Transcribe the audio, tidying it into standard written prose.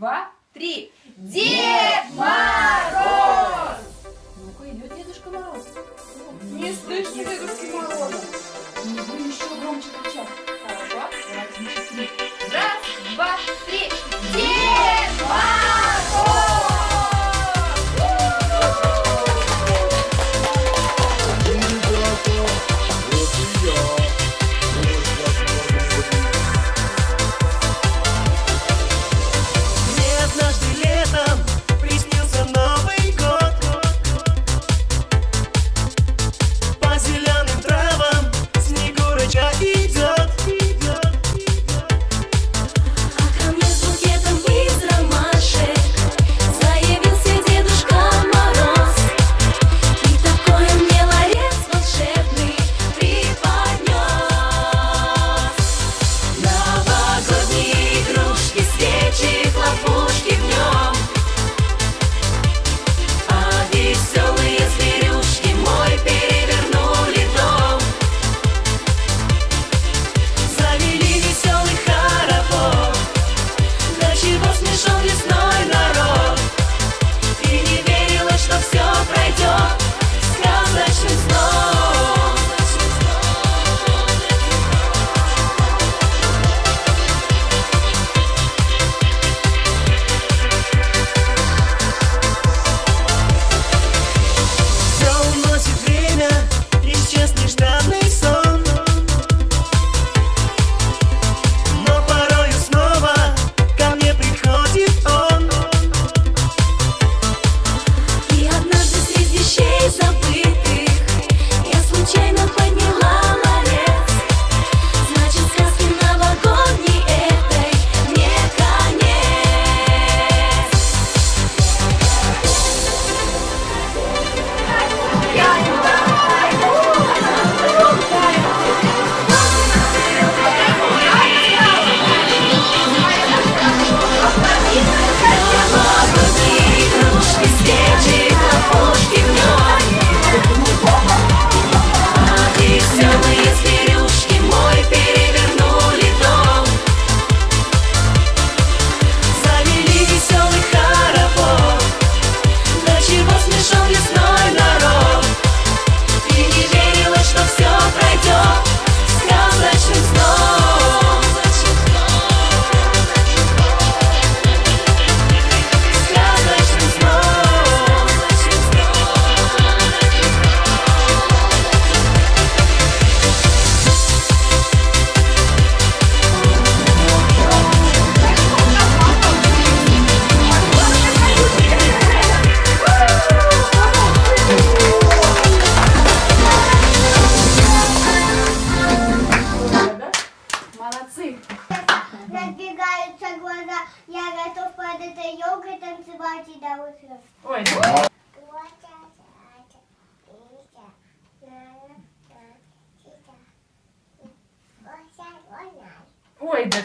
два, три. Дед Мороз! Ну-ка, идет Дедушка Мороз. Не слышно Дедушки Мороза. Не будем еще громче кричать. Хорошо. Давайте на счет 3. Раз, два, три. Дед Мороз! Мне однажды летом приснился Новый год. По зеленым травам Снегурочка идет. А ко мне с букетом из ромашек заявился Дедушка Мороз. И такой он мне ларец волшебный преподнес. Новогодние игрушки, свечи, хлопушки в нем. А веселые зверюшки мой перевернули дом. Завели веселый хоровод. До чего смешон лесной народ. И не верила, что все пройдет сказочным сном. Все уносит время, исчез нежданный сон. Но порою снова ко мне приходит он. И однажды среди вещей забытых я случайно подняла ларец. Значит, сказки новогодней этой не конец. Новогодние игрушки, свечи, хлопушки в нем. А веселые зверюшки мой перевернули дом. Завели веселый хоровод. До чего смешон лесной народ. И не верила, что все пройдет сказочным сном. Сказочным сном. Молодцы. Разбегаются глаза, я готов под этой елкой танцевать и до утра. Ой, ой, да